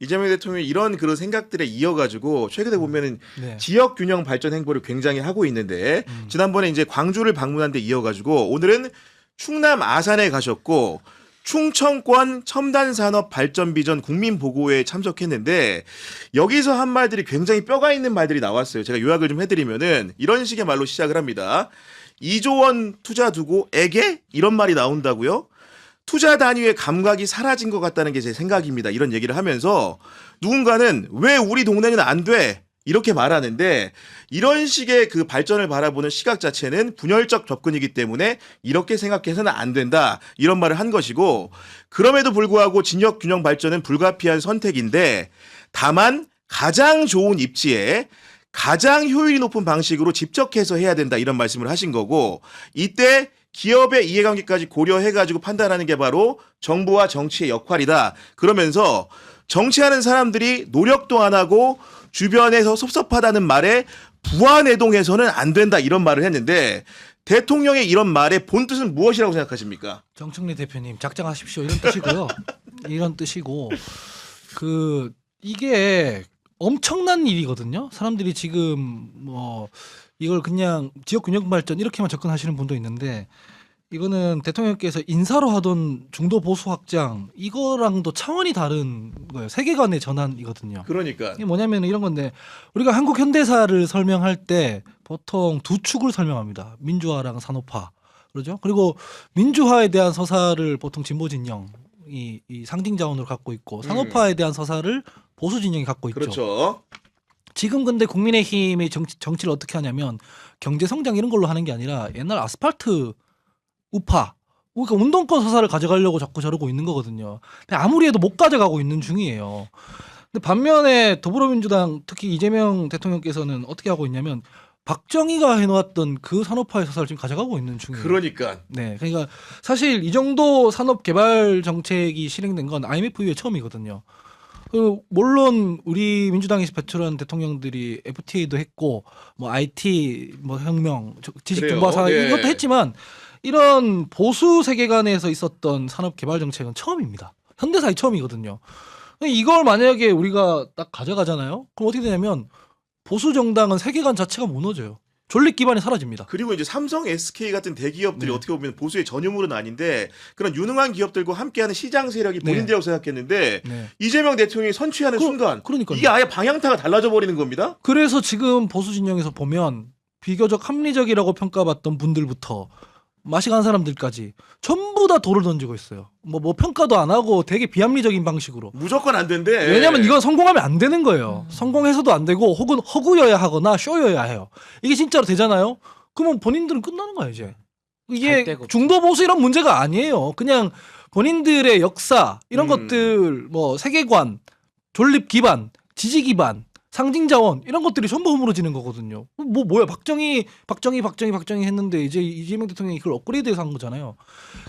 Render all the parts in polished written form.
이재명 대통령이 이런 그런 생각들에 이어가지고 최근에 보면은 네. 지역 균형 발전 행보를 굉장히 하고 있는데 지난번에 이제 광주를 방문한 데 이어가지고 오늘은 충남 아산에 가셨고 충청권 첨단 산업 발전 비전 국민 보고회에 참석했는데 여기서 한 말들이 굉장히 뼈가 있는 말들이 나왔어요. 제가 요약을 좀 해드리면은 이런 식의 말로 시작을 합니다. 2조 원 투자 두고 애게 이런 말이 나온다고요? 투자 단위의 감각이 사라진 것 같다는 게 제 생각입니다. 이런 얘기를 하면서 누군가는 왜 우리 동네는 안 돼? 이렇게 말하는데 이런 식의 그 발전을 바라보는 시각 자체는 분열적 접근이기 때문에 이렇게 생각해서는 안 된다. 이런 말을 한 것이고 그럼에도 불구하고 진역 균형 발전은 불가피한 선택인데 다만 가장 좋은 입지에 가장 효율이 높은 방식으로 집적해서 해야 된다. 이런 말씀을 하신 거고 이때 기업의 이해관계까지 고려해가지고 판단하는 게 바로 정부와 정치의 역할이다. 그러면서 정치하는 사람들이 노력도 안 하고 주변에서 섭섭하다는 말에 부안해동해서는 안 된다. 이런 말을 했는데 대통령의 이런 말의 본뜻은 무엇이라고 생각하십니까? 정청래 대표님 작정하십시오 이런 뜻이고요. 이런 뜻이고 이게 엄청난 일이거든요. 사람들이 지금 뭐 이걸 그냥 지역 균형 발전 이렇게만 접근하시는 분도 있는데 이거는 대통령께서 인사로 하던 중도 보수 확장 이거랑도 차원이 다른 거예요. 세계관의 전환이거든요. 그러니까 이게 뭐냐면 이런 건데 우리가 한국 현대사를 설명할 때 보통 두 축을 설명합니다. 민주화랑 산업화. 그러죠? 그리고 민주화에 대한 서사를 보통 진보 진영이 이 상징 자원으로 갖고 있고 산업화에 대한 서사를 보수 진영이 갖고 있죠. 그렇죠. 지금 근데 국민의힘이 정치를 어떻게 하냐면 경제 성장 이런 걸로 하는 게 아니라 옛날 아스팔트 우파 그러니까 운동권 서사를 가져가려고 자꾸 저러고 있는 거거든요. 근데 아무리 해도 못 가져가고 있는 중이에요. 근데 반면에 더불어민주당 특히 이재명 대통령께서는 어떻게 하고 있냐면 박정희가 해놓았던 그 산업화의 서사를 지금 가져가고 있는 중이에요. 그러니까 네, 그러니까 사실 이 정도 산업 개발 정책이 실행된 건 IMF 이후에 처음이거든요. 물론 우리 민주당에서 배출한 대통령들이 FTA도 했고 뭐 IT 뭐 혁명 지식 정보화 산업 예. 이것도 했지만 이런 보수 세계관에서 있었던 산업 개발 정책은 처음입니다. 현대사의 처음이거든요. 이걸 만약에 우리가 딱 가져가잖아요. 그럼 어떻게 되냐면 보수 정당은 세계관 자체가 무너져요. 존립 기반이 사라집니다. 그리고 이제 삼성, SK 같은 대기업들이 네. 어떻게 보면 보수의 전유물은 아닌데 그런 유능한 기업들과 함께하는 시장 세력이 네. 본인들이라고 생각했는데 네. 이재명 대통령이 선취하는 순간 그러니까요. 이게 아예 방향타가 달라져 버리는 겁니다. 그래서 지금 보수 진영에서 보면 비교적 합리적이라고 평가받던 분들부터 마시간 사람들까지 전부 다 돌을 던지고 있어요. 뭐 평가도 안 하고 되게 비합리적인 방식으로. 무조건 안 된대. 왜냐면 이건 성공하면 안 되는 거예요. 성공해서도 안 되고 혹은 허구여야 하거나 쇼여야 해요. 이게 진짜로 되잖아요. 그러면 본인들은 끝나는 거예요 이제. 이게 중도 보수 이런 문제가 아니에요. 그냥 본인들의 역사 이런 것들 뭐 세계관, 존립 기반, 지지 기반, 상징 자원 이런 것들이 전부 허물어지는 거거든요. 뭐야 박정희 했는데 이제 이재명 대통령이 그걸 업그레이드해서 한 거잖아요.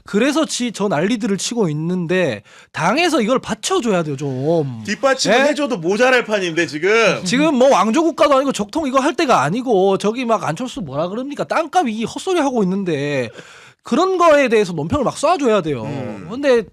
그래서 저 난리들을 치고 있는데 당에서 이걸 받쳐줘야 돼요 좀. 뒷받침을 해줘도 모자랄 판인데 지금 뭐 왕조 국가도 아니고 적통 이거 할 때가 아니고 저기 막 안철수 뭐라 그럽니까 땅값 이 헛소리 하고 있는데 그런 거에 대해서 논평을 막 쏴줘야 돼요. 근데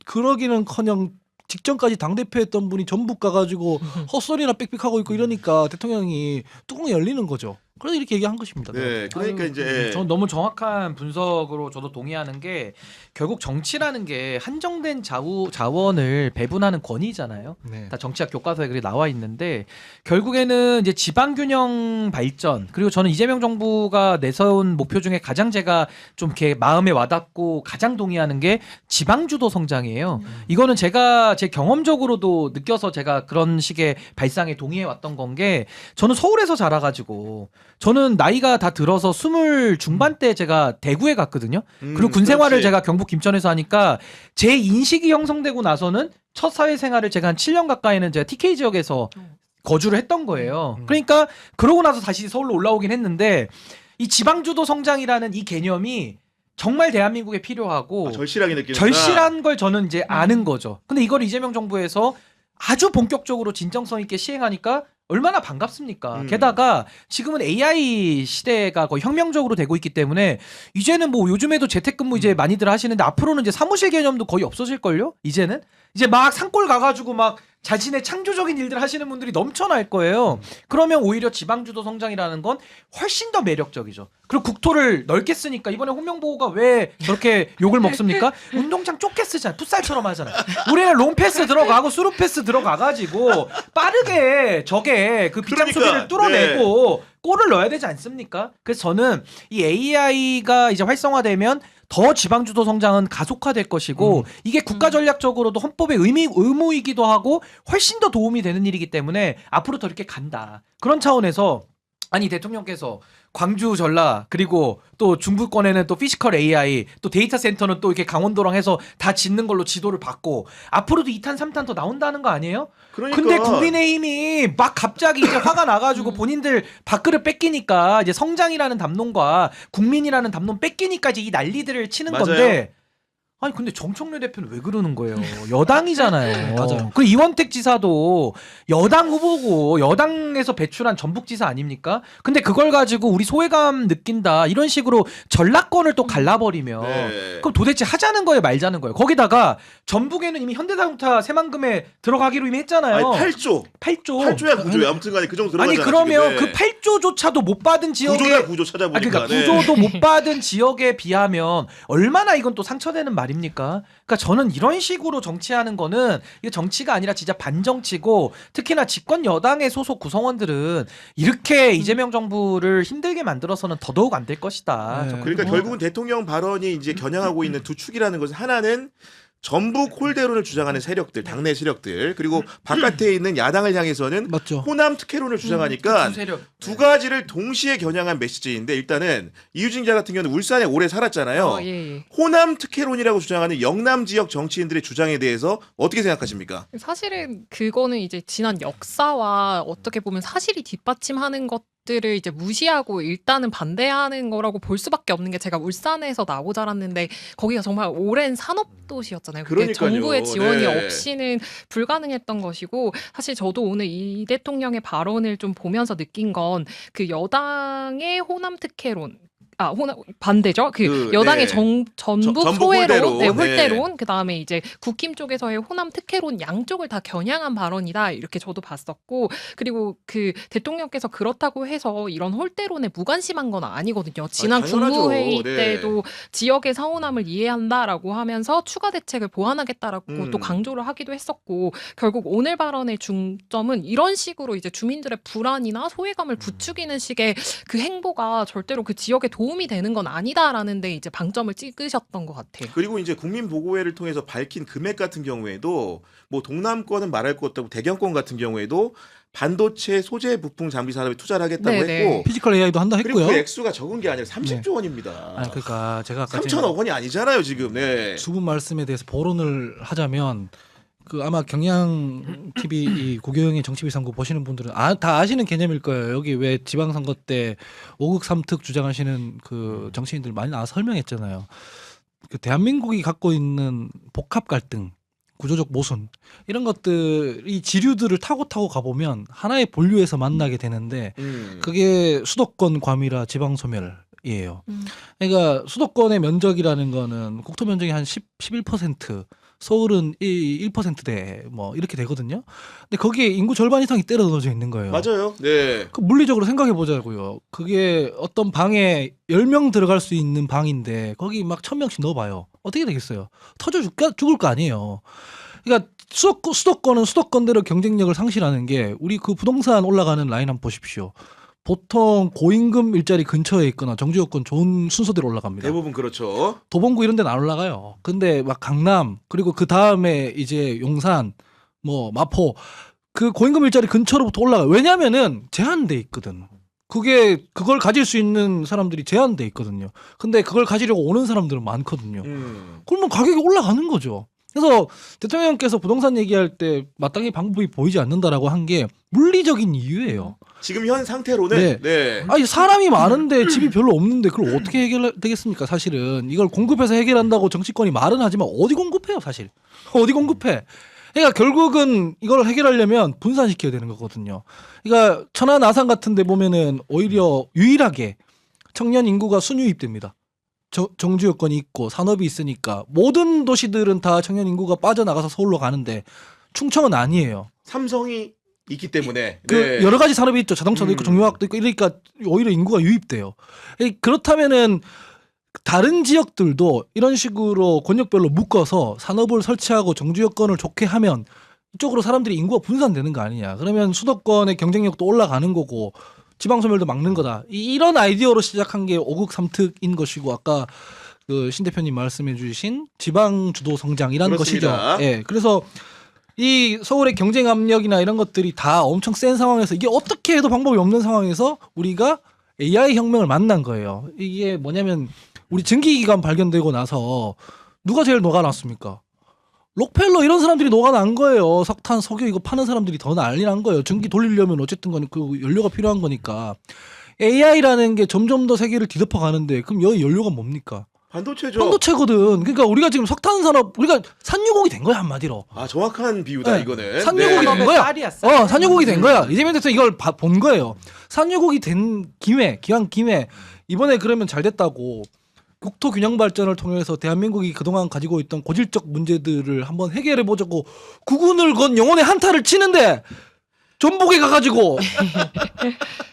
그러기는커녕 직전까지 당대표 했던 분이 전북 가가지고 헛소리나 빽빽하고 있고 이러니까 대통령이 뚜껑이 열리는 거죠. 그래서 이렇게 얘기한 것입니다. 네, 그러니까 이제 전 너무 정확한 분석으로 저도 동의하는 게 결국 정치라는 게 한정된 자원을 배분하는 권위잖아요. 네. 다 정치학 교과서에 그게 나와 있는데 결국에는 이제 지방균형 발전 그리고 저는 이재명 정부가 내세운 목표 중에 가장 제가 좀 이렇게 마음에 와닿고 가장 동의하는 게 지방주도 성장이에요. 이거는 제가 제 경험적으로도 느껴서 제가 그런 식의 발상에 동의해 왔던 건 게 저는 서울에서 자라가지고 저는 나이가 다 들어서 20 중반대 제가 대구에 갔거든요. 그리고 군 생활을 제가 경북 김천에서 하니까 제 인식이 형성되고 나서는 첫 사회생활을 제가 한 7년 가까이는 제가 TK 지역에서 거주를 했던 거예요. 그러니까 그러고 나서 다시 서울로 올라오긴 했는데 이 지방주도 성장이라는 이 개념이 정말 대한민국에 필요하고 절실하게 느끼는 절실한 걸 저는 이제 아는 거죠. 근데 이걸 이재명 정부에서 아주 본격적으로 진정성 있게 시행하니까 얼마나 반갑습니까? 게다가 지금은 AI 시대가 거의 혁명적으로 되고 있기 때문에 이제는 뭐 요즘에도 재택근무 이제 많이들 하시는데 앞으로는 이제 사무실 개념도 거의 없어질걸요? 이제는? 이제 막 산골 가가지고 막 자신의 창조적인 일들 하시는 분들이 넘쳐날 거예요. 그러면 오히려 지방주도 성장이라는 건 훨씬 더 매력적이죠. 그리고 국토를 넓게 쓰니까 이번에 홍명보가 왜 저렇게 욕을 먹습니까? 운동장 좁게 쓰잖아요. 풋살처럼 하잖아요. 우리는 롱패스 들어가고 스루패스 들어가가지고 빠르게 적의 그 비장 수비를 뚫어내고 골을 넣어야 되지 않습니까? 그래서 저는 이 AI가 이제 활성화되면 더 지방주도 성장은 가속화될 것이고 이게 국가 전략적으로도 헌법의 의무이기도 하고 훨씬 더 도움이 되는 일이기 때문에 앞으로 더 이렇게 간다. 그런 차원에서 아니 대통령께서 광주 전라 그리고 또 중부권에는 또 피지컬 AI 또 데이터 센터는 또 이렇게 강원도랑 해서 다 짓는 걸로 지도를 받고 앞으로도 2탄 3탄 더 나온다는 거 아니에요? 그러니까. 근데 국민의힘이 막 갑자기 이제 화가 나가지고 본인들 밥그릇 뺏기니까 이제 성장이라는 담론과 국민이라는 담론 뺏기니까 이제 이 난리들을 치는 맞아요. 건데 아니 근데 정청래 대표는 왜 그러는 거예요? 여당이잖아요. 맞아요. 그 이원택 지사도 여당 후보고 여당에서 배출한 전북지사 아닙니까? 근데 그걸 가지고 우리 소외감 느낀다 이런 식으로 전라권을 또 갈라버리면 네. 그럼 도대체 하자는 거예요 말자는 거예요? 거기다가 전북에는 이미 현대자동차 새만금에 들어가기로 이미 했잖아요. 아니 8조. 8조. 9조야. 아무튼간에 그 정도 들어가잖아. 아니 그러면 지금. 그 8조조차도 못 받은 지역에 구조다 구조 찾아보니까. 그러니까 구조도 못 받은 지역에 비하면 얼마나 이건 또 상처되는 말입니까? 그러니까 저는 이런 식으로 정치하는 거는 이게 정치가 아니라 진짜 반정치고 특히나 집권 여당의 소속 구성원들은 이렇게 이재명 정부를 힘들게 만들어서는 더더욱 안 될 것이다. 네. 저 그러니까 그렇게 결국은 대통령 발언이 이제 겨냥하고 있는 두 축이라는 것은 하나는 전북 홀대론을 주장하는 세력들, 당내 세력들, 그리고 바깥에 있는 야당을 향해서는 맞죠. 호남 특혜론을 주장하니까 두 세력. 두 가지를 동시에 겨냥한 메시지인데 일단은 이유진 기자 같은 경우는 울산에 오래 살았잖아요. 예. 호남 특혜론이라고 주장하는 영남 지역 정치인들의 주장에 대해서 어떻게 생각하십니까? 사실은 그거는 이제 지난 역사와 어떻게 보면 사실이 뒷받침하는 것들을 이제 무시하고 일단은 반대하는 거라고 볼 수밖에 없는 게 제가 울산에서 나고 자랐는데 거기가 정말 오랜 산업 도시였잖아요. 그게 그러니까요. 정부의 지원이 네. 없이는 불가능했던 것이고 사실 저도 오늘 이 대통령의 발언을 좀 보면서 느낀 건 그 여당의 호남 특혜론 호남 반대죠. 그 여당의 네. 전북 전북 소외론, 홀대론. 네, 홀대론, 그다음에 이제 국힘 쪽에서의 호남 특혜론 양쪽을 다 겨냥한 발언이다. 이렇게 저도 봤었고 그리고 그 대통령께서 그렇다고 해서 이런 홀대론에 무관심한 건 아니거든요. 지난 당연하죠. 국무회의 네. 때도 지역의 사호남을 이해한다라고 하면서 추가 대책을 보완하겠다라고 또 강조를 하기도 했었고 결국 오늘 발언의 중점은 이런 식으로 이제 주민들의 불안이나 소외감을 부추기는 식의 그 행보가 절대로 그 지역에 도움이 되는 건 아니다라는 데 이제 방점을 찍으셨던 것 같아요. 그리고 이제 국민보고회를 통해서 밝힌 금액 같은 경우에도 뭐 동남권은 말할 것 없다고 대경권 같은 경우에도 반도체 소재 부품 장비 산업에 투자를 하겠다고 네네. 했고 피지컬 AI도 한다 그리고 했고요. 그 액수가 적은 게 아니라 30조 원입니다. 아니 그러니까 제가 아까 3천억 원이 아니잖아요 지금. 네. 두 분 말씀에 대해서 보론을 하자면 그 아마 경향 TV 이 고교영의 정치비상구 보시는 분들은 다 아시는 개념일 거예요. 여기 왜 지방선거 때 5극 3특 주장하시는 그 정치인들 많이 나와서 설명했잖아요. 그 대한민국이 갖고 있는 복합 갈등, 구조적 모순 이런 것들이 지류들을 타고 가보면 하나의 본류에서 만나게 되는데 그게 수도권 과밀화 지방 소멸이에요. 그러니까 수도권의 면적이라는 거는 국토 면적이 한 11%, 서울은 1%대 뭐 이렇게 되거든요. 근데 거기에 인구 절반 이상이 때려 넣어져 있는 거예요. 맞아요. 네. 그 물리적으로 생각해 보자고요. 그게 어떤 방에 10명 들어갈 수 있는 방인데 거기 막 1000명씩 넣어봐요. 어떻게 되겠어요? 터져 죽을 거 아니에요. 그러니까 수도권은 수도권대로 경쟁력을 상실하는 게 우리 그 부동산 올라가는 라인 한번 보십시오. 보통 고임금 일자리 근처에 있거나 정주 여건 좋은 순서대로 올라갑니다. 대부분 그렇죠. 도봉구 이런 데는 안 올라가요. 근데 막 강남 그리고 그 다음에 이제 용산 뭐 마포 그 고임금 일자리 근처로부터 올라가요. 왜냐면은 제한돼 있거든. 그걸 가질 수 있는 사람들이 제한돼 있거든요. 근데 그걸 가지려고 오는 사람들은 많거든요. 그러면 가격이 올라가는 거죠. 그래서 대통령께서 부동산 얘기할 때 마땅히 방법이 보이지 않는다라고 한 게 물리적인 이유예요. 지금 현 상태로는 네. 아니 사람이 많은데 집이 별로 없는데 그걸 어떻게 해결되겠습니까? 사실은 이걸 공급해서 해결한다고 정치권이 말은 하지만 어디 공급해요, 사실. 어디 공급해? 그러니까 결국은 이걸 해결하려면 분산시켜야 되는 거거든요. 그러니까 천안 아산 같은 데 보면은 오히려 유일하게 청년 인구가 순유입됩니다. 정주 여건이 있고 산업이 있으니까 모든 도시들은 다 청년 인구가 빠져나가서 서울로 가는데 충청은 아니에요. 삼성이 있기 때문에 그 네. 여러 가지 산업이 있죠. 자동차도 있고 정유화학도 있고 이러니까 오히려 인구가 유입돼요. 그렇다면은 다른 지역들도 이런 식으로 권역별로 묶어서 산업을 설치하고 정주 여건을 좋게 하면 이쪽으로 사람들이 인구가 분산되는 거 아니냐. 그러면 수도권의 경쟁력도 올라가는 거고 지방 소멸도 막는 거다. 이런 아이디어로 시작한 게 5국 3특인 것이고 아까 그 신 대표님 말씀해 주신 지방 주도 성장이라는 그렇습니다. 것이죠. 예. 그래서 이 서울의 경쟁 압력이나 이런 것들이 다 엄청 센 상황에서 이게 어떻게 해도 방법이 없는 상황에서 우리가 AI 혁명을 만난 거예요. 이게 뭐냐면 우리 증기기관 발견되고 나서 누가 제일 녹아났습니까? 록펠러 이런 사람들이 녹아난 거예요. 석탄, 석유 이거 파는 사람들이 더 난리 난 거예요. 전기 돌리려면 어쨌든 간에 그 연료가 필요한 거니까. AI라는 게 점점 더 세계를 뒤덮어 가는데 그럼 여기 연료가 뭡니까? 반도체죠. 반도체거든. 그러니까 우리가 지금 석탄 산업 우리가 산유국이 된 거야 한마디로. 아 정확한 비유다 네. 이거는. 산유국이 된 거야. 산유국이 된 거야. 이재명 대통령 이걸 본 거예요. 산유국이 된 기왕 김에 이번에 그러면 잘 됐다고 국토 균형 발전을 통해서 대한민국이 그동안 가지고 있던 고질적 문제들을 한번 해결해 보자고 국운을 건 영혼의 한타를 치는데 전북에 가가지고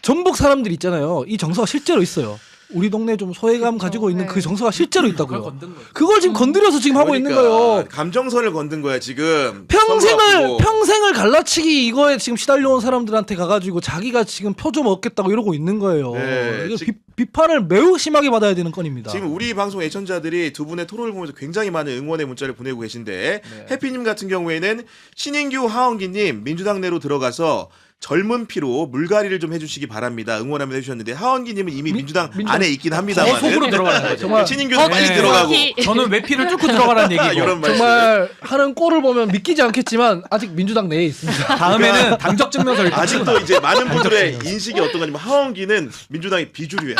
전북 사람들 있잖아요. 이 정서가 실제로 있어요. 우리 동네 좀 소외감 가지고 있는 그 정서가 실제로 있다고요. 그걸 지금 건드려서 지금 하고 있는 거예요. 감정선을 건든 거야 지금. 선거 평생을 갈라치기 이거에 지금 시달려온 사람들한테 가가지고 자기가 지금 표 좀 얻겠다고 이러고 있는 거예요. 네, 이거 비판을 매우 심하게 받아야 되는 건입니다. 지금 우리 방송 애청자들이 두 분의 토론을 보면서 굉장히 많은 응원의 문자를 보내고 계신데 해피님 같은 경우에는 신인규 하원기님 민주당 내로 들어가서 젊은 피로 물갈이를 좀 해주시기 바랍니다. 응원하면 해주셨는데 하원기님은 이미 민주당 안에 있긴 합니다만 속으로 들어가는 거죠. 정말 신인규는 빨리 네. 들어가고 저는 외피를 뚫고 들어가라는 얘기고. 이런 말씀. 정말 하는 꼴을 보면 믿기지 않겠지만 아직 민주당 내에 있습니다. 다음에는 당적 증명서를 아직도 이제 많은 분들의 인식이 어떤 거냐면 하원기는 민주당의 비주류야.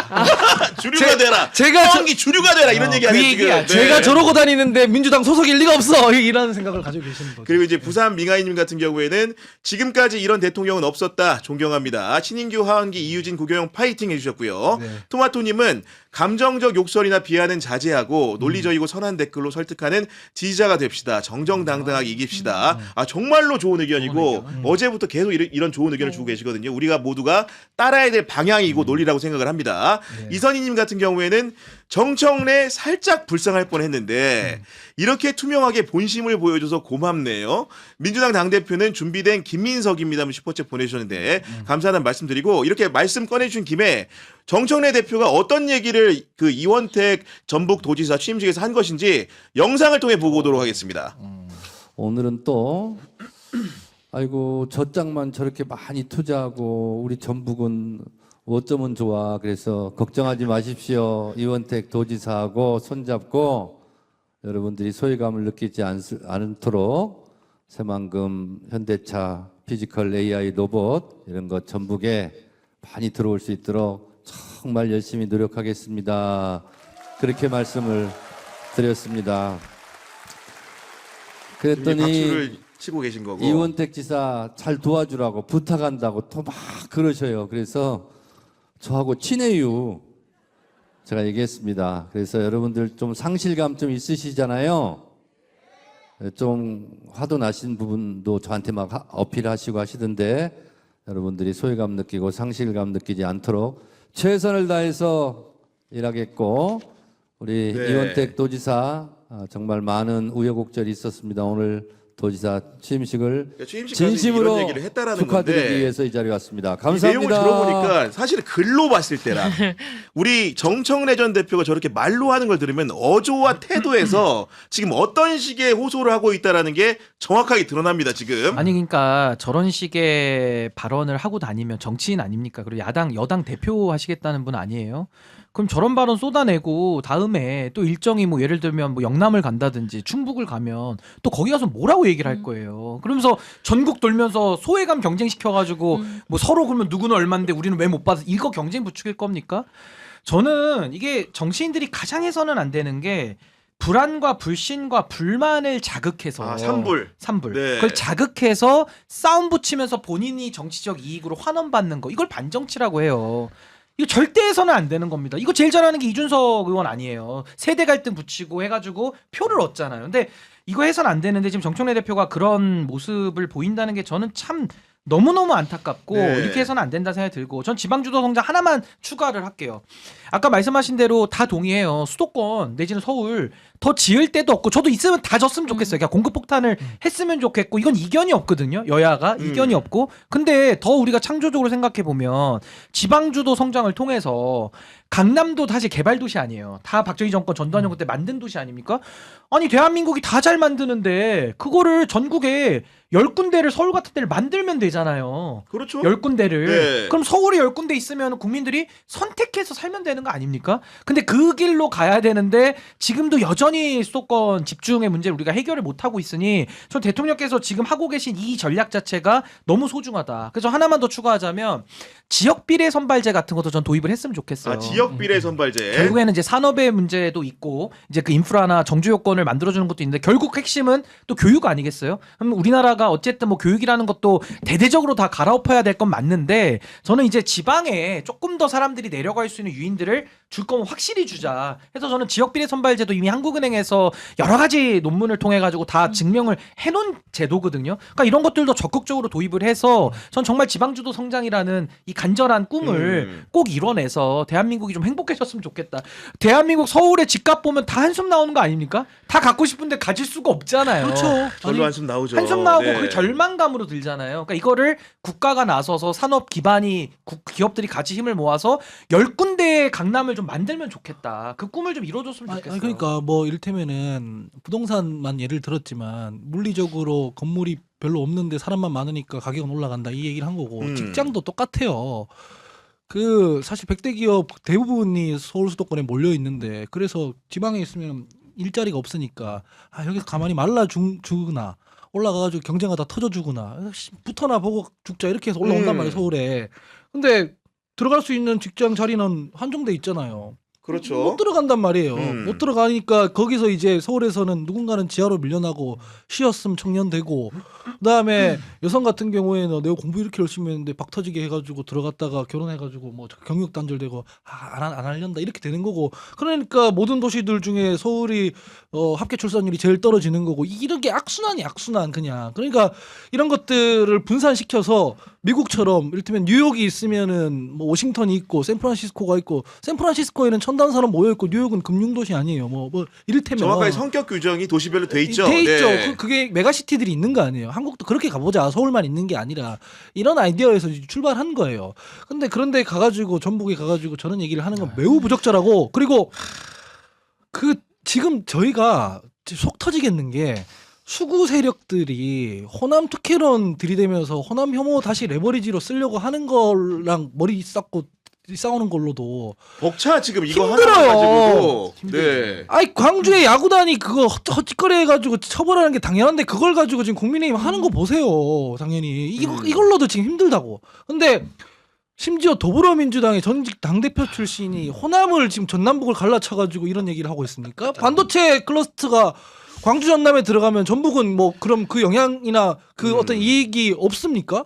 주류가 되라. 하원기 주류가 되라 이런 얘기 그 아니에요 얘기야. 지금. 네. 제가 저러고 다니는데 민주당 소속일 리가 없어. 이런 생각을 가지고 계시는 거죠. 그리고 이제 부산 민가희님 같은 경우에는 지금까지 이런 대통령은 없었다. 존경합니다. 신인규, 하원기, 이유진, 구교영 파이팅 해주셨고요. 네. 토마토님은 감정적 욕설이나 비하는 자제하고 논리적이고 선한 댓글로 설득하는 지지자가 됩시다. 정정당당하게 이깁시다. 아 정말로 좋은 의견이고 어제부터 계속 이런 좋은 의견을 주고 계시거든요. 우리가 모두가 따라야 될 방향이고 논리라고 생각을 합니다. 이선희님 같은 경우에는 정청래 살짝 불쌍할 뻔했는데 이렇게 투명하게 본심을 보여줘서 고맙네요. 민주당 당대표는 준비된 김민석입니다. 슈퍼챗 보내주셨는데 감사하다는 말씀드리고 이렇게 말씀 꺼내주신 김에 정청래 대표가 어떤 얘기를 그 이원택 전북도지사 취임식에서 한 것인지 영상을 통해 보고 오도록 하겠습니다. 오늘은 또 아이고 젖장만 저렇게 많이 투자하고 우리 전북은 어쩌면 좋아. 그래서 걱정하지 마십시오. 이원택 도지사하고 손잡고 여러분들이 소외감을 느끼지 않도록 새만금, 현대차, 피지컬 AI 로봇 이런 것 전북에 많이 들어올 수 있도록 정말 열심히 노력하겠습니다. 그렇게 말씀을 드렸습니다. 그랬더니 박수를 치고 계신 거고. 이원택 지사 잘 도와주라고 부탁한다고 또 막 그러셔요. 그래서 저하고 친해요. 제가 얘기했습니다. 그래서 여러분들 좀 상실감 좀 있으시잖아요. 좀 화도 나신 부분도 저한테 막 어필하시고 하시던데 여러분들이 소외감 느끼고 상실감 느끼지 않도록 최선을 다해서 일하겠고 우리 네. 이원택 도지사 정말 많은 우여곡절이 있었습니다. 오늘 도지사 취임식을 진심으로 이런 얘기를 했다라는 축하드리기 건데 위해서 이 자리에 왔습니다. 이 감사합니다. 내용을 들어보니까 사실 글로 봤을 때랑 우리 정청래 전 대표가 저렇게 말로 하는 걸 들으면 어조와 태도에서 지금 어떤 식의 호소를 하고 있다라는 게 정확하게 드러납니다. 지금. 아니 그러니까 저런 식의 발언을 하고 다니면 정치인 아닙니까? 그리고 여당 대표 하시겠다는 분 아니에요? 그럼 저런 발언 쏟아내고 다음에 또 일정이 뭐 예를 들면 뭐 영남을 간다든지 충북을 가면 또 거기 가서 뭐라고 얘기를 할 거예요. 그러면서 전국 돌면서 소외감 경쟁시켜가지고 뭐 서로 그러면 누구는 얼마인데 우리는 왜 못 받아 이거 경쟁 부추길 겁니까? 저는 이게 정치인들이 가장 해서는 안 되는 게 불안과 불신과 불만을 자극해서 산불. 네. 그걸 자극해서 싸움 붙이면서 본인이 정치적 이익으로 환원받는 거 이걸 반정치라고 해요. 이거 절대 해서는 안 되는 겁니다. 이거 제일 잘하는 게 이준석 의원 아니에요. 세대 갈등 붙이고 해가지고 표를 얻잖아요. 근데 이거 해서는 안 되는데 지금 정청래 대표가 그런 모습을 보인다는 게 저는 참 너무너무 안타깝고 네. 이렇게 해서는 안 된다 생각이 들고 전 지방주도 성장 하나만 추가를 할게요. 아까 말씀하신 대로 다 동의해요. 수도권 내지는 서울 더 지을 데도 없고 저도 있으면 다 졌으면 좋겠어요. 그냥 공급폭탄을 했으면 좋겠고 이건 이견이 없거든요. 여야가 이견이 없고 근데 더 우리가 창조적으로 생각해보면 지방주도 성장을 통해서 강남도 사실 개발도시 아니에요. 다 박정희 정권 전두환 정권 때 만든 도시 아닙니까? 아니 대한민국이 다 잘 만드는데 그거를 전국에 10군데를 서울 같은 데를 만들면 되잖아요. 그렇죠. 10군데를. 네. 그럼 서울이 10군데 있으면 국민들이 선택해서 살면 되는 거 아닙니까? 근데 그 길로 가야 되는데 지금도 여전히 수도권 집중의 문제를 우리가 해결을 못하고 있으니 전 대통령께서 지금 하고 계신 이 전략 자체가 너무 소중하다. 그래서 하나만 더 추가하자면 지역 비례 선발제 같은 것도 전 도입을 했으면 좋겠어요. 아, 지역 비례 선발제. 결국에는 이제 산업의 문제도 있고 이제 그 인프라나 정주 요건을 만들어주는 것도 있는데 결국 핵심은 또 교육 아니겠어요? 그럼 우리나라가 어쨌든 뭐 교육이라는 것도 대대적으로 다 갈아엎어야 될 건 맞는데 저는 이제 지방에 조금 더 사람들이 내려갈 수 있는 유인들을 줄 거면 확실히 주자. 그래서 저는 지역 비례 선발제도 이미 한국은행에서 여러 가지 논문을 통해 가지고 다 증명을 해놓은 제도거든요. 그러니까 이런 것들도 적극적으로 도입을 해서 전 정말 지방주도 성장이라는 이 간절한 꿈을 꼭 이뤄내서 대한민국이 좀 행복해졌으면 좋겠다. 대한민국 서울의 집값 보면 다 한숨 나오는 거 아닙니까? 다 갖고 싶은데 가질 수가 없잖아요. 그렇죠. 절로 한숨 나오죠. 한숨 나오고 네. 그 절망감으로 들잖아요. 그러니까 이거를 국가가 나서서 산업 기반이 기업들이 같이 힘을 모아서 10군데의 강남을 좀 만들면 좋겠다. 그 꿈을 좀 이뤄줬으면 좋겠어요. 그러니까 뭐 이를테면은 부동산만 예를 들었지만 물리적으로 건물이 별로 없는데 사람만 많으니까 가격은 올라간다 이 얘기를 한 거고 직장도 똑같아요. 그 사실 100대 기업 대부분이 서울 수도권에 몰려 있는데 그래서 지방에 있으면 일자리가 없으니까 여기서 가만히 말라 죽으나 올라가가지고 경쟁하다 터져 죽으나 붙어나 보고 죽자 이렇게 해서 올라온단 말이에요 서울에. 근데 들어갈 수 있는 직장 자리는 한정돼 있잖아요. 그렇죠. 못 들어간단 말이에요. 못 들어가니까 거기서 이제 서울에서는 누군가는 지하로 밀려나고 쉬었음 청년 되고 그다음에 여성 같은 경우에는 내가 공부 이렇게 열심히 했는데 박 터지게 해가지고 들어갔다가 결혼해가지고 뭐 경력 단절되고 안 하련다 이렇게 되는 거고 그러니까 모든 도시들 중에 서울이 합계 출산율이 제일 떨어지는 거고 이런 게 악순환 그냥 그러니까 이런 것들을 분산시켜서 미국처럼 이를테면 뉴욕이 있으면은 뭐 워싱턴이 있고 샌프란시스코가 있고 샌프란시스코에는 첨단 산업 모여 있고 뉴욕은 금융 도시 아니에요. 뭐 이를테면 정확하게 성격 규정이 도시별로 돼 있죠. 돼 있죠. 네. 그게 메가시티들이 있는 거 아니에요. 한국도 그렇게 가보자. 서울만 있는 게 아니라 이런 아이디어에서 출발한 거예요. 근데 그런데 가가지고 전북에 가가지고 저런 얘기를 하는 건 매우 부적절하고 그리고 그 지금 저희가 속 터지겠는 게 수구 세력들이 호남 특혜론 들이대면서 호남 혐오 다시 레버리지로 쓰려고 하는 거랑 머리 쌓고 싸우는 걸로도 벅차 지금 이거 힘들어요. 하나 가지고도. 네. 아이 광주의 야구단이 그거 헛짓거리 해가지고 처벌하는 게 당연한데 그걸 가지고 지금 국민의힘 하는 거 보세요. 당연히 이걸로도 지금 힘들다고. 근데 심지어 더불어민주당의 전직 당대표 출신이 호남을 지금 전남북을 갈라쳐가지고 이런 얘기를 하고 있습니까? 반도체 클러스터가 광주 전남에 들어가면 전북은 뭐 그럼 그 영향이나 그 어떤 이익이 없습니까?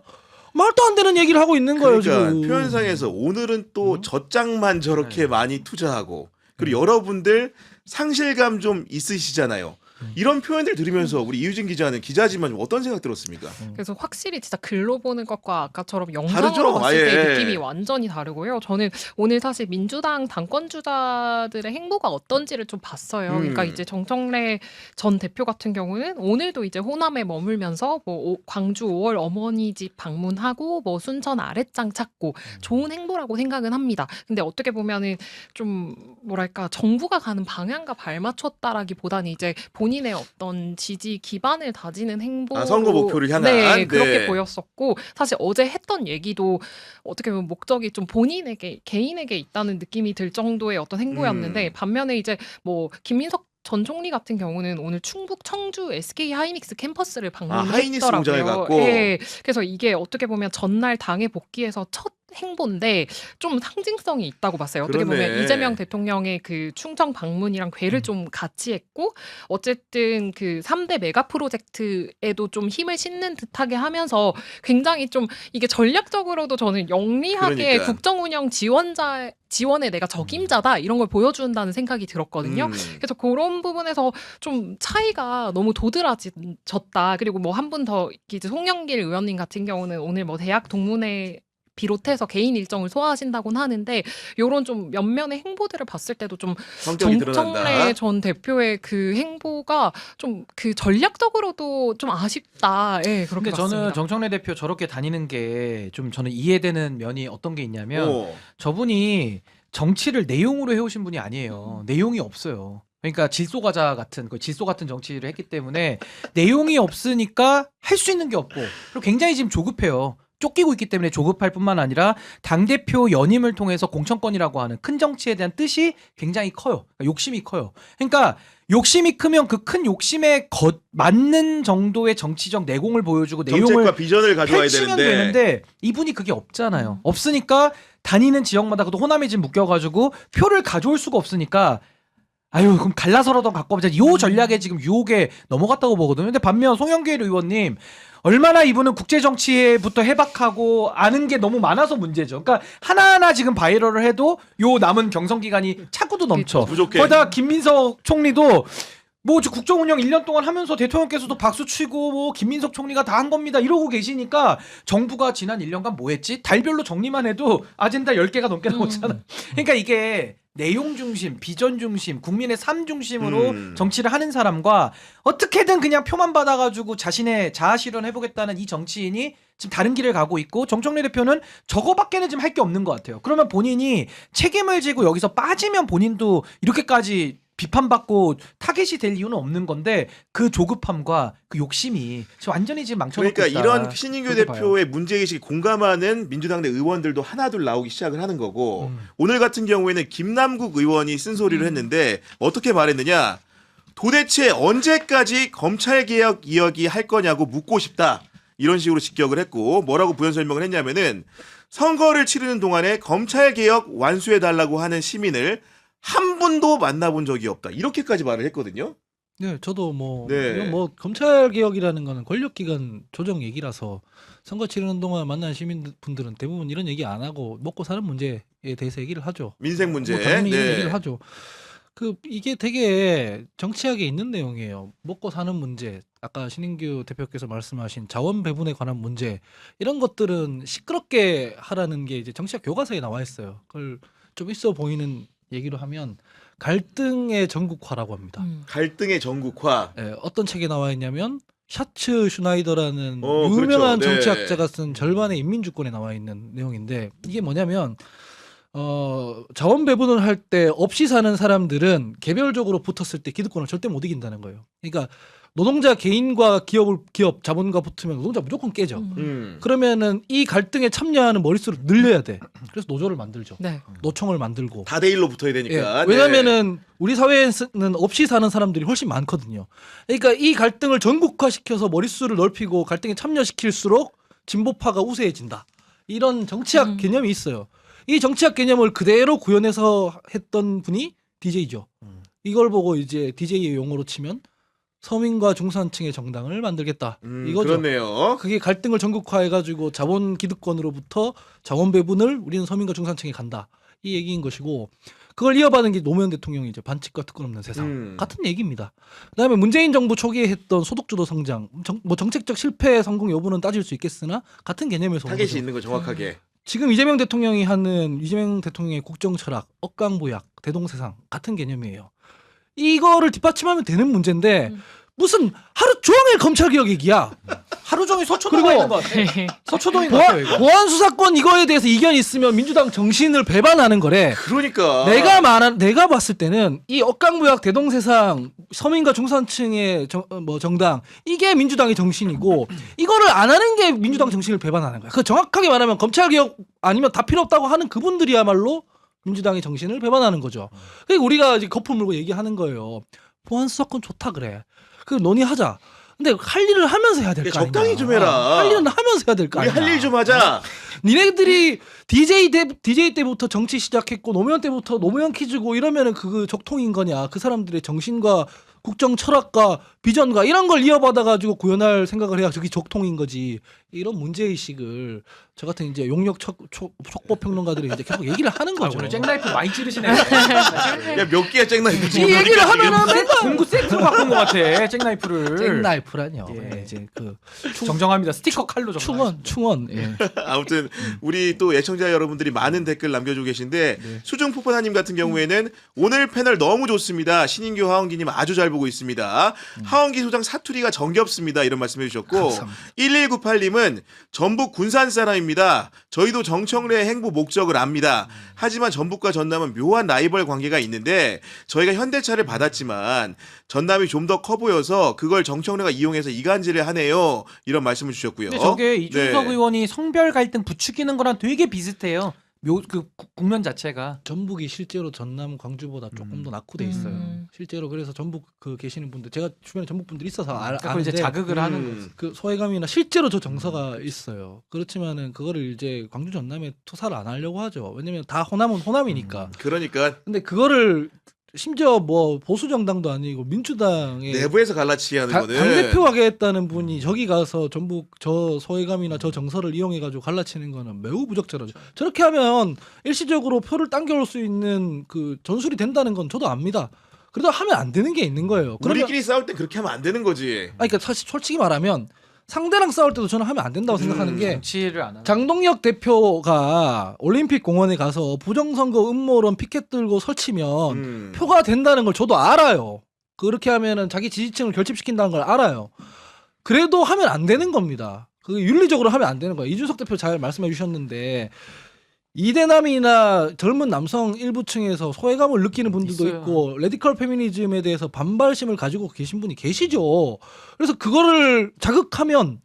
말도 안 되는 얘기를 하고 있는 거예요 그러니까 지금. 표현상에서 오늘은 또 젖장만 저렇게 많이 투자하고 그리고 여러분들 상실감 좀 있으시잖아요. 이런 표현들 들으면서 우리 이유진 기자는 기자지만 좀 어떤 생각 들었습니까? 그래서 확실히 진짜 글로 보는 것과 아까처럼 영상으로 다르죠? 봤을 때 아예. 느낌이 완전히 다르고요. 저는 오늘 사실 민주당 당권주자들의 행보가 어떤지를 좀 봤어요. 그러니까 이제 정청래 전 대표 같은 경우는 오늘도 이제 호남에 머물면서 뭐 광주 5월 어머니 집 방문하고 뭐 순천 아랫장 찾고 좋은 행보라고 생각은 합니다. 근데 어떻게 보면은 좀 뭐랄까 정부가 가는 방향과 발맞췄다라기보다는 이제 본인의 어떤 지지 기반을 다지는 행보 선거 목표를 향한 네, 그렇게 네. 보였었고 사실 어제 했던 얘기도 어떻게 보면 목적이 좀 본인에게 개인에게 있다는 느낌이 들 정도의 어떤 행보였는데 반면에 이제 뭐 김민석 전 총리 같은 경우는 오늘 충북 청주 SK 하이닉스 캠퍼스를 하이닉스 방문했더라고요. 공장에 갔고. 네, 그래서 이게 어떻게 보면 전날 당에 복귀해서 첫 행보인데 좀 상징성이 있다고 봤어요. 어떻게 그러네. 보면 이재명 대통령의 그 충청 방문이랑 궤를 좀 같이 했고 어쨌든 그 3대 메가 프로젝트에도 좀 힘을 싣는 듯하게 하면서 굉장히 좀 이게 전략적으로도 저는 영리하게 그러니까. 국정 운영 지원에 내가 적임자다 이런 걸 보여준다는 생각이 들었거든요. 그래서 그런 부분에서 좀 차이가 너무 도드라졌다. 그리고 뭐 한 분 더 이제 송영길 의원님 같은 경우는 오늘 뭐 대학 동문회 비롯해서 개인 일정을 소화하신다고는 하는데 이런 좀 면면의 행보들을 봤을 때도 좀 성격이 정청래 드러난다. 전 대표의 그 행보가 좀 그 전략적으로도 좀 아쉽다. 예, 그렇게 근데 봤습니다. 저는 정청래 대표 저렇게 다니는 게 좀 저는 이해되는 면이 어떤 게 있냐면 어. 저분이 정치를 내용으로 해오신 분이 아니에요. 내용이 없어요. 그러니까 질소 과자 같은 그 질소 같은 정치를 했기 때문에 내용이 없으니까 할 수 있는 게 없고 그리고 굉장히 지금 조급해요. 쫓기고 있기 때문에 조급할 뿐만 아니라 당대표 연임을 통해서 공천권이라고 하는 큰 정치에 대한 뜻이 굉장히 커요. 그러니까 욕심이 커요. 그러니까 욕심이 크면 그 큰 욕심에 맞는 정도의 정치적 내공을 보여주고 내용을 정책과 비전을 가져와야 펼치면 되는데. 되는데 이분이 그게 없잖아요. 없으니까 다니는 지역마다 그것도 호남에 지금 묶여가지고 표를 가져올 수가 없으니까 아유 그럼 갈라서라도 갖고 오자. 요 전략에 지금 유혹에 넘어갔다고 보거든요. 근데 반면 송영길 의원님 얼마나 이분은 국제 정치에부터 해박하고 아는 게 너무 많아서 문제죠. 그러니까 하나하나 지금 바이럴을 해도 요 남은 경선 기간이 차고도 넘쳐. 부족해. 거기다 김민석 총리도 뭐 국정 운영 1년 동안 하면서 대통령께서도 박수 치고 뭐 김민석 총리가 다 한 겁니다 이러고 계시니까 정부가 지난 1년간 뭐 했지? 달별로 정리만 해도 아젠다 10개가 넘게 나오잖아. 그러니까 이게 내용 중심, 비전 중심, 국민의 삶 중심으로 정치를 하는 사람과 어떻게든 그냥 표만 받아가지고 자신의 자아 실현해보겠다는 이 정치인이 지금 다른 길을 가고 있고 정청래 대표는 저거밖에는 지금 할 게 없는 것 같아요. 그러면 본인이 책임을 지고 여기서 빠지면 본인도 이렇게까지 비판받고 타겟이 될 이유는 없는 건데 그 조급함과 그 욕심이 지금 완전히 지금 망쳐놓고 그러니까 있다. 이런 신인규 그렇게 봐요. 대표의 문제의식에 공감하는 민주당 내 의원들도 하나둘 나오기 시작을 하는 거고 오늘 같은 경우에는 김남국 의원이 쓴소리를 했는데 어떻게 말했느냐. 도대체 언제까지 검찰개혁 이야기 할 거냐고 묻고 싶다. 이런 식으로 직격을 했고 뭐라고 부연 설명을 했냐면은 선거를 치르는 동안에 검찰개혁 완수해달라고 하는 시민을 한 분도 만나본 적이 없다. 이렇게까지 말을 했거든요. 네, 저도 뭐, 네. 이건 뭐 검찰 개혁이라는 거는 권력기관 조정 얘기라서 선거 치르는 동안 만난 시민분들은 대부분 이런 얘기 안 하고 먹고 사는 문제에 대해서 얘기를 하죠. 민생 문제. 뭐 당연히 이런 네. 얘기를 하죠. 그 이게 되게 정치학에 있는 내용이에요. 먹고 사는 문제, 아까 신인규 대표께서 말씀하신 자원 배분에 관한 문제 이런 것들은 시끄럽게 하라는 게 이제 정치학 교과서에 나와 있어요. 그걸 좀 있어 보이는 얘기로 하면 갈등의 전국화라고 합니다. 갈등의 전국화. 예, 어떤 책에 나와 있냐면 샤츠 슈나이더라는 그렇죠. 유명한 네. 정치학자가 쓴 절반의 인민주권에 나와 있는 내용인데 이게 뭐냐면 자원 배분을 할 때 없이 사는 사람들은 개별적으로 붙었을 때 기득권을 절대 못 이긴다는 거예요. 그러니까 노동자 개인과 기업 자본가 붙으면 노동자 무조건 깨져. 그러면은 이 갈등에 참여하는 머릿수를 늘려야 돼. 그래서 노조를 만들죠. 네. 노총을 만들고. 다대일로 붙어야 되니까. 예, 왜냐면은 우리 사회에는 없이 사는 사람들이 훨씬 많거든요. 그러니까 이 갈등을 전국화시켜서 머릿수를 넓히고 갈등에 참여시킬수록 진보파가 우세해진다. 이런 정치학 개념이 있어요. 이 정치학 개념을 그대로 구현해서 했던 분이 DJ죠. 이걸 보고 이제 DJ의 용어로 치면 서민과 중산층의 정당을 만들겠다. 이거죠. 그렇네요. 그게 갈등을 전국화해가지고 자본 기득권으로부터 자원 배분을 우리는 서민과 중산층에 간다. 이 얘기인 것이고 그걸 이어받은 게 노무현 대통령이죠. 반칙과 특권 없는 세상. 같은 얘기입니다. 그다음에 문재인 정부 초기에 했던 소득주도 성장, 뭐 정책적 실패 성공 여부는 따질 수 있겠으나 같은 개념에서 온 타겟이 거죠. 있는 거 정확하게. 지금 이재명 대통령이 하는 이재명 대통령의 국정 철학, 억강부약, 대동세상 같은 개념이에요. 이거를 뒷받침하면 되는 문제인데 무슨 하루 종일 검찰개혁 얘기야. 하루 종일 서초동에 있는 것 같아. 서초동인 것 같아요 이거. 보안 수사권 이거에 대해서 이견이 있으면 민주당 정신을 배반하는 거래. 그러니까. 내가 봤을 때는 이 억강부약 대동세상 서민과 중산층의 정당 이게 민주당의 정신이고 이거를 안 하는 게 민주당 정신을 배반하는 거야. 그 정확하게 말하면 검찰개혁 아니면 다 필요 없다고 하는 그분들이야말로 민주당의 정신을 배반하는 거죠. 그러니까 우리가 이제 거품 물고 얘기하는 거예요. 보안 수사권 좋다 그래. 그 논의하자. 근데 할 일을 하면서 해야 될 거 아니야. 적당히 좀 해라. 할 일은 하면서 해야 될 거 우리 아니야. 할 일 좀 하자. 니네들이 DJ 때부터 정치 시작했고 노무현 때부터 노무현 퀴즈고 이러면은 그 적통인 거냐? 그 사람들의 정신과 국정 철학과 비전과 이런 걸 이어받아 가지고 구현할 생각을 해야 저기 적통인 거지. 이런 문제의식을 저 같은 이제 용역 촉보 평론가들이 이제 계속 얘기를 하는 아, 거죠. 오늘 잭나이프 많이 찌르시네요. 야몇 개야 잭나이프 이 얘기를 하면은 맨날 공구 세트로 갖고 온 것 같아. 잭나이프를. 잭나이프라뇨. 예. 이제 그 정정합니다. 스티커 칼로 정정. 충원. 예. 아무튼 우리 또 애청자 여러분들이 많은 댓글 남겨주고 계신데 수중포포나님 같은 경우에는 오늘 패널 너무 좋습니다. 신인규 하원기님 아주 잘 보고 있습니다. 하원기 소장 사투리가 정겹습니다. 이런 말씀해 주셨고 감사합니다. 1198님은 전북 군산 사람입니다. 저희도 정청래의 행보 목적을 압니다. 하지만 전북과 전남은 묘한 라이벌 관계가 있는데 저희가 현대차를 받았지만 전남이 좀 더 커 보여서 그걸 정청래가 이용해서 이간질을 하네요. 이런 말씀을 주셨고요. 근데 저게 이준석 네. 의원이 성별 갈등 부추기는 거랑 되게 비슷해요. 국면 자체가. 전북이 실제로 전남 광주보다 조금 더 낙후돼 있어요. 실제로 그래서 전북 그 계시는 분들 제가 주변에 전북 분들이 있어서 그걸 이제 아는데 자극을 하는 거지. 그 소외감이나 실제로 저 정서가 있어요. 그렇지만은 그거를 이제 광주 전남에 투사를 안 하려고 하죠. 왜냐면 다 호남은 호남이니까. 그러니까 근데 그거를 심지어 뭐 보수 정당도 아니고 민주당의 내부에서 갈라치기 하는 거는 당대표 하겠다는 분이 저기 가서 전북 저 소외감이나 저 정서를 이용해 가지고 갈라치는 거는 매우 부적절하죠. 저렇게 하면 일시적으로 표를 당겨올 수 있는 그 전술이 된다는 건 저도 압니다. 그래도 하면 안 되는 게 있는 거예요. 그러면 우리끼리 싸울 때 그렇게 하면 안 되는 거지. 그러니까 사실 솔직히 말하면 상대랑 싸울 때도 저는 하면 안 된다고 생각하는 게 정치를 안 하는. 장동혁 대표가 올림픽 공원에 가서 부정선거 음모론 피켓 들고 설치면 표가 된다는 걸 저도 알아요. 그렇게 하면은 자기 지지층을 결집시킨다는 걸 알아요. 그래도 하면 안 되는 겁니다. 그 윤리적으로 하면 안 되는 거예요. 이준석 대표 잘 말씀해 주셨는데 이대남이나 젊은 남성 일부층에서 소외감을 느끼는 분들도 있어요. 있고 레디컬 페미니즘에 대해서 반발심을 가지고 계신 분이 계시죠. 그래서 그거를 자극하면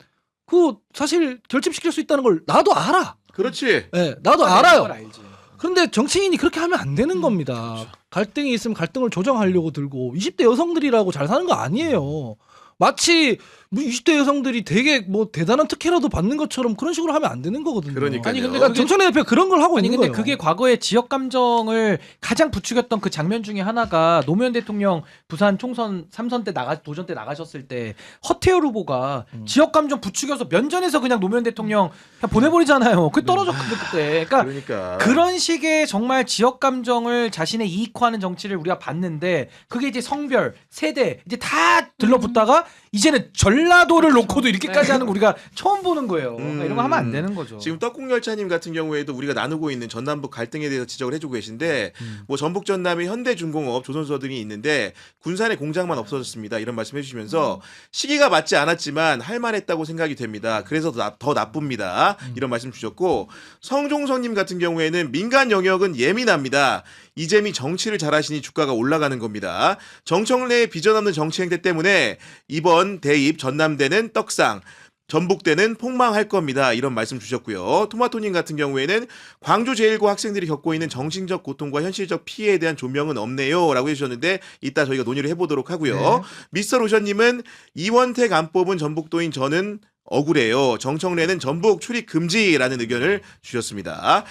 그 사실 결집시킬 수 있다는 걸 나도 알아. 그렇지. 네, 나도 알아요. 걸 알지. 그런데 정치인이 그렇게 하면 안 되는 겁니다. 그렇죠. 갈등이 있으면 갈등을 조정하려고 들고 20대 여성들이라고 잘 사는 거 아니에요. 마치 뭐 20대 여성들이 되게 뭐 대단한 특혜라도 받는 것처럼 그런 식으로 하면 안 되는 거거든요. 그러니까요. 아니, 근데 그러니까 정청래 대표 그런 걸 하고 아니 있는 근데 거예요. 그게 과거에 지역 감정을 가장 부추겼던 그 장면 중에 하나가 노무현 대통령 부산 총선 3선 때 도전 때 나가셨을 때 허태열 후보가 지역 감정 부추겨서 면전에서 그냥 노무현 대통령 그냥 보내버리잖아요. 그게 떨어졌거든 그때. 그러니까 그런 식의 정말 지역 감정을 자신의 이익화하는 정치를 우리가 봤는데 그게 이제 성별, 세대 이제 다 들러붙다가 이제는 전라도를 놓고도 이렇게까지 하는 거 우리가 처음 보는 거예요. 그러니까 이런 거 하면 안 되는 거죠. 지금 떡국열차님 같은 경우에도 우리가 나누고 있는 전남북 갈등에 대해서 지적을 해주고 계신데 뭐 전북 전남이 현대중공업, 조선소 등이 있는데 군산에 공장만 없어졌습니다. 이런 말씀 해주시면서 시기가 맞지 않았지만 할만했다고 생각이 됩니다. 그래서 더 나쁩니다. 이런 말씀 주셨고 성종선님 같은 경우에는 민간 영역은 예민합니다. 이재미 정치를 잘하시니 주가가 올라가는 겁니다. 정청래의 비전 없는 정치 행태 때문에 이번 대입 전남대는 떡상 전북대는 폭망할 겁니다. 이런 말씀 주셨고요. 토마토님 같은 경우에는 광주제일고 학생들이 겪고 있는 정신적 고통과 현실적 피해에 대한 조명은 없네요. 라고 해주셨는데 이따 저희가 논의를 해보도록 하고요. 네. 미스터 로션님은 이원택 안 뽑은 전북도인 저는 억울해요. 정청래는 전북 출입 금지라는 의견을 주셨습니다.